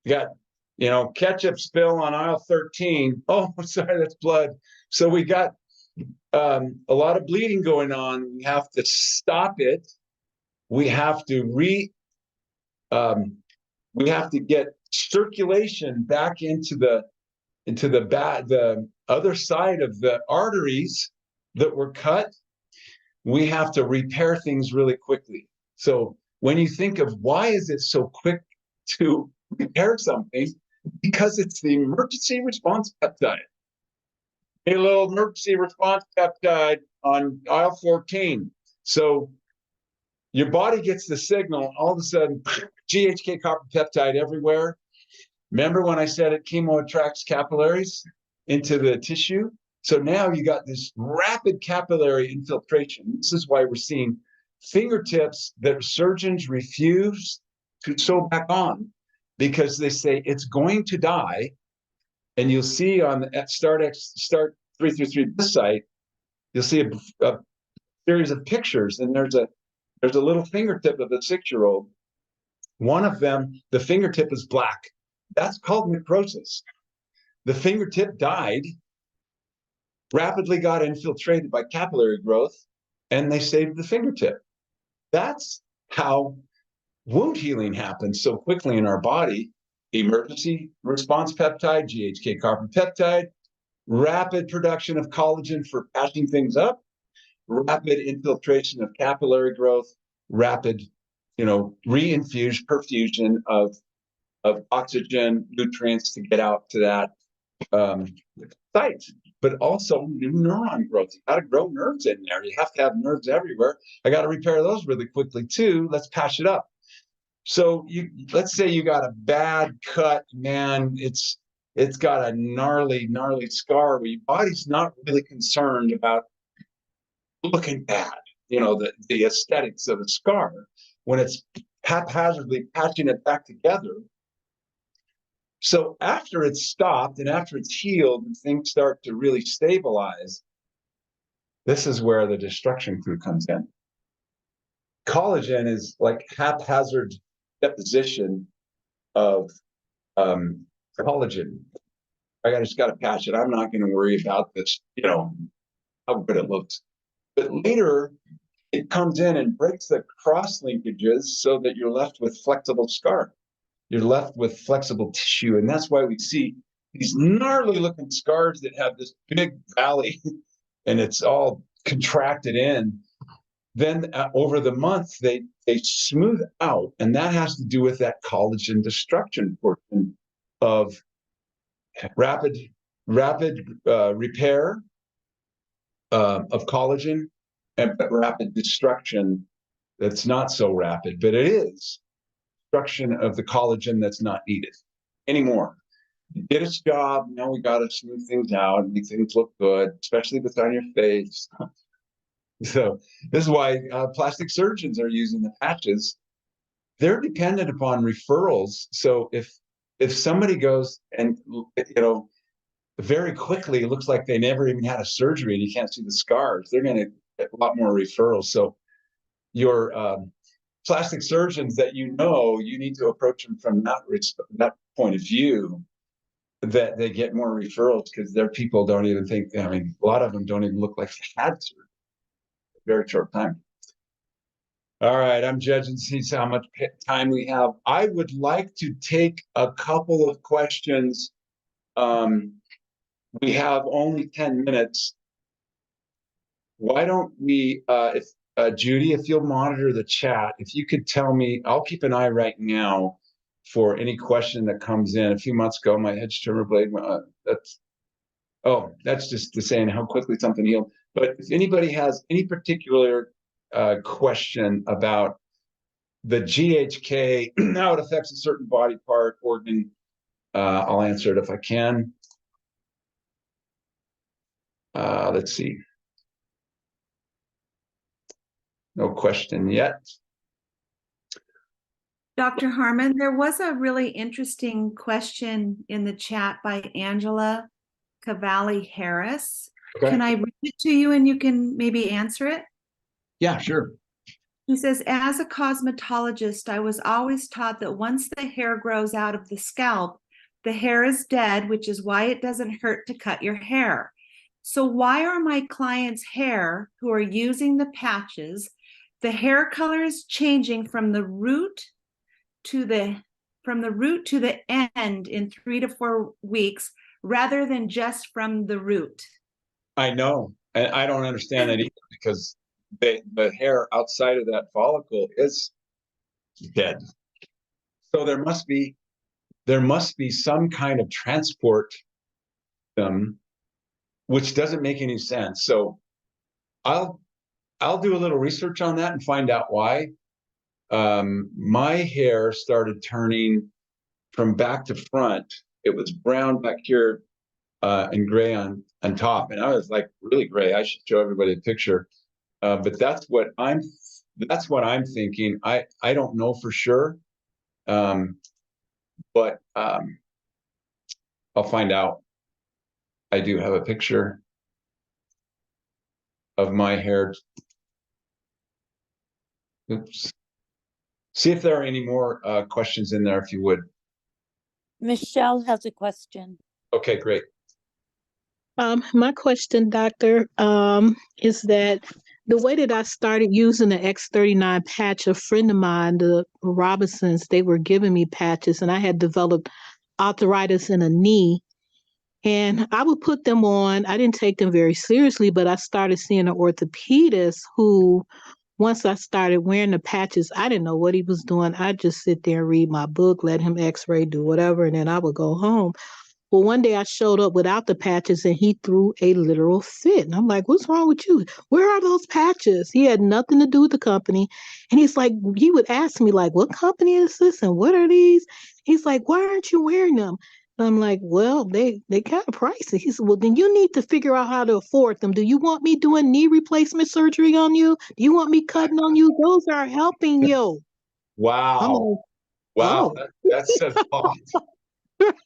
You ketchup spill on aisle 13. Oh, sorry, that's blood. So we got a lot of bleeding going on. We have to stop it. We have to we have to get circulation back into the other side of the arteries that were cut. We have to repair things really quickly. So when you think of why is it so quick to repair something, because it's the emergency response peptide. A little emergency response peptide on aisle 14. So your body gets the signal, all of a sudden, GHK-copper peptide everywhere. Remember when I said it chemo attracts capillaries into the tissue? So now you got this rapid capillary infiltration. This is why we're seeing fingertips that surgeons refuse to sew back on, because they say it's going to die. And you'll see on the Start 333 this site, you'll see a series of pictures, and there's a little fingertip of a 6-year-old. One of them, the fingertip is black. That's called necrosis. The fingertip died, rapidly got infiltrated by capillary growth, and they saved the fingertip. That's how wound healing happens so quickly in our body. Emergency response peptide, GHK-copper peptide, rapid production of collagen for patching things up, rapid infiltration of capillary growth, rapid, perfusion of oxygen, nutrients to get out to that site, but also new neuron growth. You got to grow nerves in there. You have to have nerves everywhere. I got to repair those really quickly too. Let's patch it up. So let's say you got a bad cut, man. It's got a gnarly scar where your body's not really concerned about looking bad, the aesthetics of a scar. When it's haphazardly patching it back together. So after it's stopped and after it's healed and things start to really stabilize, this is where the destruction crew comes in. Collagen is like haphazard deposition of collagen. I just got to patch it. I'm not going to worry about this, how good it looks. But later, it comes in and breaks the cross linkages so that you're left with flexible scar. You're left with flexible tissue. And that's why we see these gnarly looking scars that have this big valley and it's all contracted in. Then over the month, they smooth out. And that has to do with that collagen destruction portion of rapid repair of collagen and rapid destruction that's not so rapid, but it is destruction of the collagen that's not needed anymore. It did its job. Now we got to smooth things out and make things look good, especially if it's on your face. So this is why plastic surgeons are using the patches. They're dependent upon referrals. So if somebody goes and very quickly, it looks like they never even had a surgery and you can't see the scars, they're going to get a lot more referrals. So your plastic surgeons that you need to approach them from that point of view, that they get more referrals because their people don't even think, a lot of them don't even look like they had surgery. Very short time. All right, I'm judging to see how much time we have. I would like to take a couple of questions. We have only 10 minutes. Why don't we, if Judy, if you'll monitor the chat, if you could tell me, I'll keep an eye right now for any question that comes in. A few months ago, my hedge trimmer blade, that's just the saying how quickly something healed. But if anybody has any particular question about the GHK, how it affects a certain body part, organ, I'll answer it if I can. Let's see. No question yet. Dr. Harmon, there was a really interesting question in the chat by Angela Cavalli Harris. Okay. Can I read it to you and you can maybe answer it? Yeah, sure. He says, as a cosmetologist, I was always taught that once the hair grows out of the scalp, the hair is dead, which is why it doesn't hurt to cut your hair. So why are my clients' hair who are using the patches, the hair color is changing from the root to the end in 3 to 4 weeks rather than just from the root? I know, and I don't understand that either, because the hair outside of that follicle is dead. So there must be some kind of transport which doesn't make any sense. So I'll do a little research on that and find out why. My hair started turning from back to front. It was brown back here and gray on top, and I was like really gray. I should show everybody a picture, but that's what I'm thinking. I don't know for sure, but I'll find out. I do have a picture of my hair. Oops. See if there are any more questions in there, if you would. Michelle has a question. Okay, great. My question, doctor, is that the way that I started using the X39 patch, a friend of mine, the Robinsons, they were giving me patches, and I had developed arthritis in a knee. And I would put them on. I didn't take them very seriously, but I started seeing an orthopedist who, once I started wearing the patches, I didn't know what he was doing. I'd just sit there and read my book, let him x-ray, do whatever, and then I would go home. Well, one day I showed up without the patches and he threw a literal fit. And I'm like, what's wrong with you? Where are those patches? He had nothing to do with the company. And he's like, he would ask me, like, what company is this? And what are these? He's like, why aren't you wearing them? And I'm like, well, they kind of pricey. He said, well, then you need to figure out how to afford them. Do you want me doing knee replacement surgery on you? Do you want me cutting on you? Those are helping you. Wow. I'm like, wow. oh. That says a lot.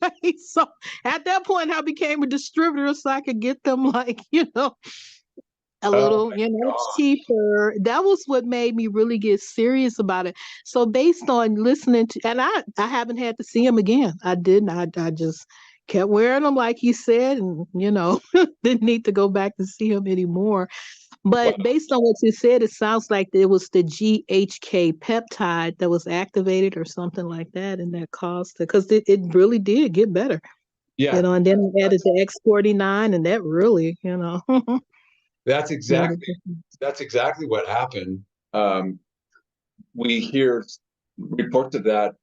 Right. So at that point, I became a distributor so I could get them, like, a little, gosh. cheaper. That was what made me really get serious about it. So based on listening to, and I haven't had to see him again. I didn't. I just kept wearing them, like he said, and, didn't need to go back to see him anymore. But based on what you said, it sounds like it was the GHK peptide that was activated or something like that, and that caused it, because it really did get better. Yeah. And then I added the X49, and that really, That's exactly what happened. We hear reports of that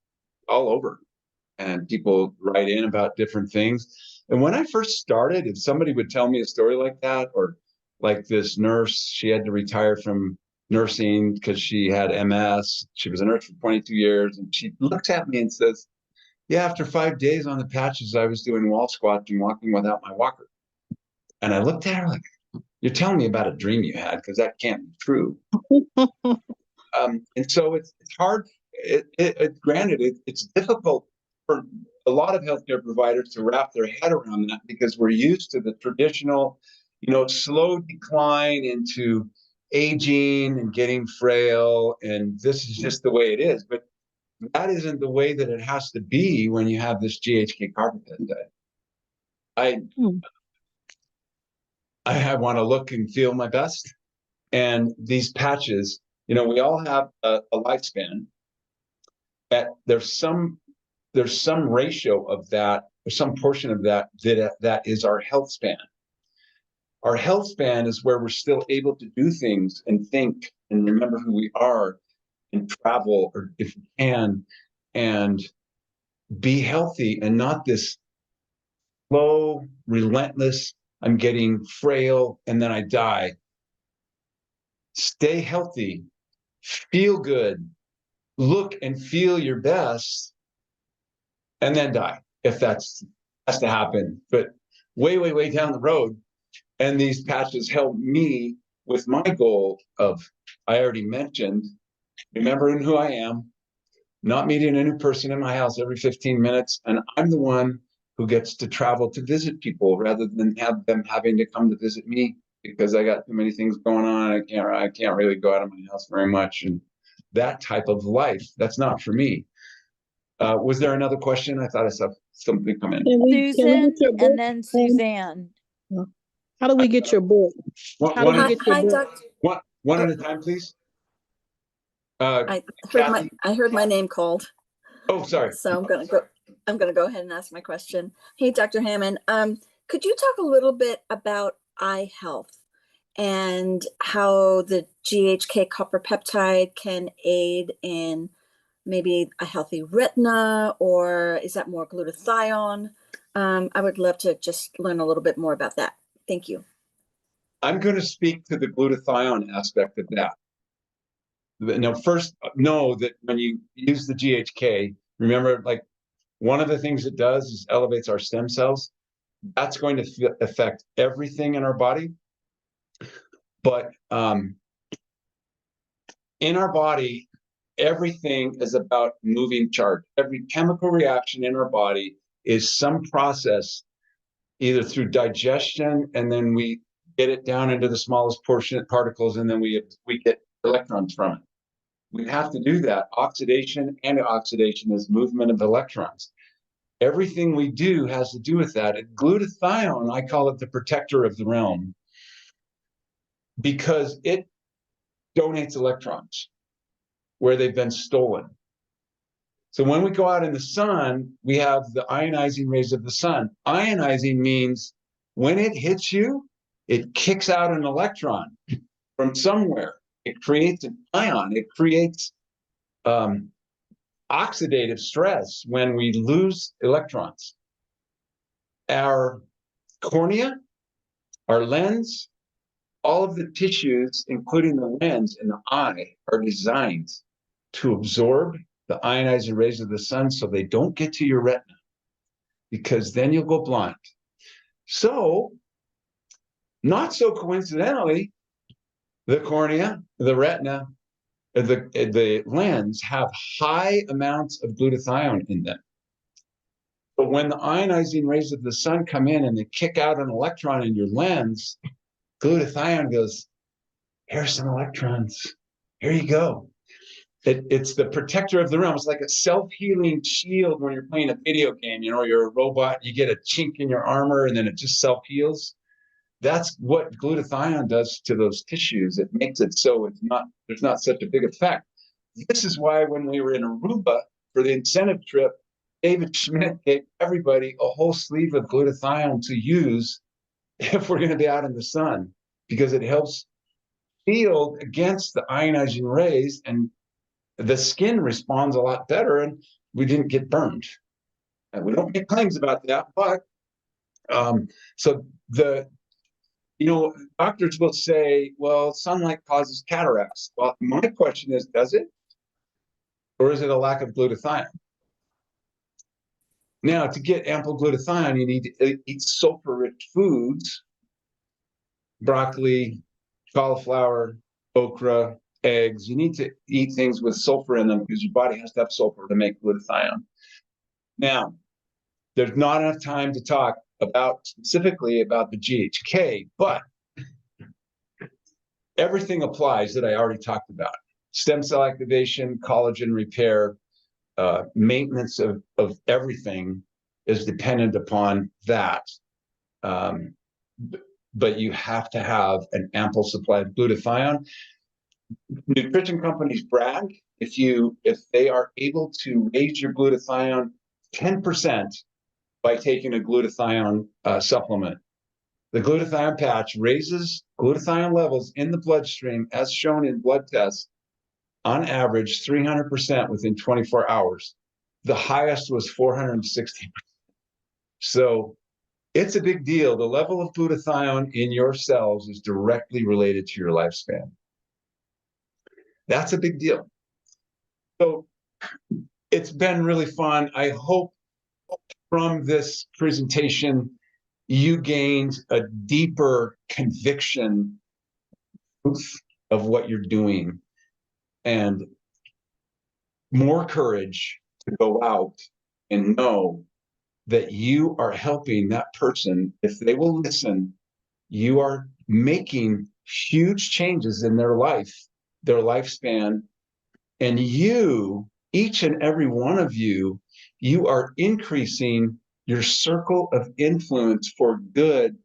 all over, and people write in about different things. And when I first started, if somebody would tell me a story like that, or like this nurse, she had to retire from nursing because she had MS. She was a nurse for 22 years. And she looks at me and says, yeah, after 5 days on the patches, I was doing wall squats and walking without my walker. And I looked at her like, you're telling me about a dream you had, because that can't be true. And so it's hard. Granted, it's difficult for a lot of healthcare providers to wrap their head around that, because we're used to the traditional, slow decline into aging and getting frail, and this is just the way it is. But that isn't the way that it has to be when you have this GHK peptide. I want to look and feel my best, and these patches, we all have a lifespan. There's some ratio of that, or some portion of that is our health span. Our health span is where we're still able to do things and think and remember who we are and travel, or if we can, and be healthy, and not this slow, relentless, I'm getting frail and then I die. Stay healthy, feel good, look and feel your best, and then die, if that's has to happen. But way, way, way down the road. And these patches help me with my goal of, I already mentioned, remembering who I am, not meeting a new person in my house every 15 minutes. And I'm the one who gets to travel to visit people rather than have them having to come to visit me, because I got too many things going on. I can't really go out of my house very much. And that type of life, that's not for me. Was there another question? I thought I saw something come in. Can we Susan get your book? and then Suzanne. How do we get your book? One, How do we one, get your Hi, book? Doc. one at a time, please. I Kathy. heard my name called, Oh, sorry. so I'm gonna go ahead and ask my question. Hey, Dr. Hammond, could you talk a little bit about eye health and how the GHK copper peptide can aid in maybe a healthy retina, or is that more glutathione? I would love to just learn a little bit more about that. Thank you. I'm going to speak to the glutathione aspect of that. Now, first, know that when you use the GHK, remember, like, one of the things it does is elevates our stem cells. That's going to affect everything in our body. But in our body, everything is about moving charge. Every chemical reaction in our body is some process, either through digestion, and then we get it down into the smallest portion particles, and then we get electrons from it. We have to do that. Oxidation, antioxidation is movement of electrons. Everything we do has to do with that. And glutathione, I call it the protector of the realm, because it donates electrons where they've been stolen. So when we go out in the sun, we have the ionizing rays of the sun. Ionizing means when it hits you, it kicks out an electron from somewhere. It creates an ion. It creates oxidative stress when we lose electrons. Our cornea, our lens, all of the tissues, including the lens and the eye, are designed to absorb the ionizing rays of the sun so they don't get to your retina, because then you'll go blind. So, not so coincidentally, the cornea, the retina, the lens have high amounts of glutathione in them. But when the ionizing rays of the sun come in and they kick out an electron in your lens, glutathione goes, here's some electrons. Here you go. It's the protector of the realm. It's like a self-healing shield when you're playing a video game. You know, you're a robot, you get a chink in your armor, and then it just self-heals. That's what glutathione does to those tissues. It makes it so there's not such a big effect. This is why when we were in Aruba for the incentive trip, David Schmidt gave everybody a whole sleeve of glutathione to use if we're going to be out in the sun, because it helps shield against the ionizing rays, and the skin responds a lot better, and we didn't get burned. And we don't make claims about that, but so doctors will say, well, sunlight causes cataracts. Well, my question is, does it? Or is it a lack of glutathione? Now, to get ample glutathione, you need to eat sulfur-rich foods, broccoli, cauliflower, okra, eggs. You need to eat things with sulfur in them because your body has to have sulfur to make glutathione. Now, there's not enough time to talk specifically about the GHK, but everything applies that I already talked about. Stem cell activation, collagen repair, maintenance of everything is dependent upon that. But you have to have an ample supply of glutathione. Nutrition companies brag if they are able to raise your glutathione 10% by taking a glutathione supplement. The glutathione patch raises glutathione levels in the bloodstream, as shown in blood tests, on average 300% within 24 hours. The highest was 460%. So it's a big deal. The level of glutathione in your cells is directly related to your lifespan. That's a big deal. So it's been really fun. I hope from this presentation, you gained a deeper conviction of what you're doing and more courage to go out and know that you are helping that person. If they will listen, you are making huge changes in their life, their lifespan, and you each and every one of you, you are increasing your circle of influence for good,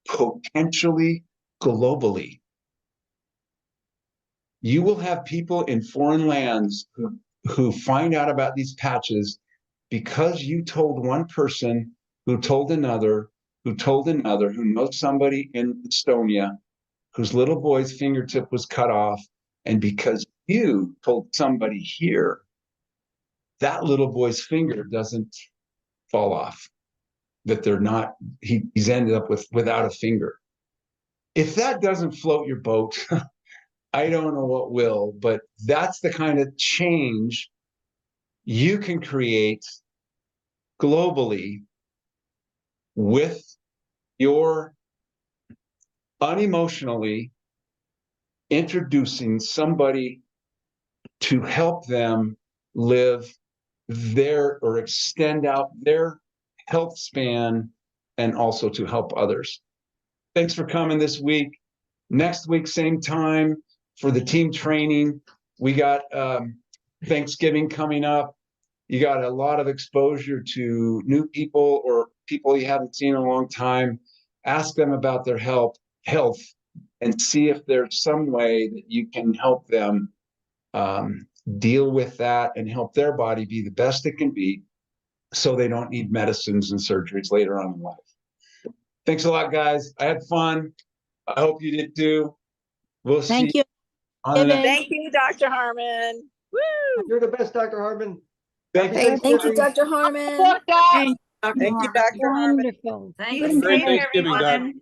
potentially globally. You will have people in foreign lands who find out about these patches because you told one person who told another, who told another, who knows somebody in Estonia whose little boy's fingertip was cut off. And because you told somebody here, that little boy's finger doesn't fall off, that they're not, he's ended up without a finger. If that doesn't float your boat, I don't know what will, but that's the kind of change you can create globally with your unemotionally introducing somebody to help them live their or extend out their health span and also to help others. Thanks for coming this week. Next week, same time for the team training. We got Thanksgiving coming up. You got a lot of exposure to new people or people you haven't seen in a long time. Ask them about their health, and see if there's some way that you can help them deal with that and help their body be the best it can be so they don't need medicines and surgeries later on in life. Thanks a lot, guys. I had fun. I hope you did too. We'll Thank see you. on the next. Thank you, Dr. Harmon. Woo! You're the best, Dr. Harmon. Thank Happy you. Thank you, Thanksgiving. Dr. Harmon. Thank Thank you, Dr. Harmon. Wonderful. Be Have a great safe, Thanksgiving, Doc. everyone.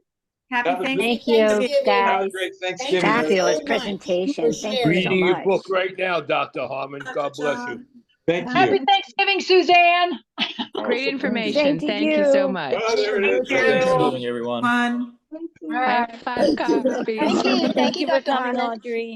Happy Have a good- Thanksgiving. Thank you, Have a guys. great Thanksgiving. Fabulous everybody. presentation. Thank you so Reading your much. book right now, Dr. Harmon. God bless you. Thank Happy you. Thanksgiving, Suzanne. Great information. Same to Thank you so you. much. Oh, there it is. Thank you. Thanksgiving, everyone. I have 5 copies. Thank you. Thank you, for Dr. coming, Harmon. Audrey.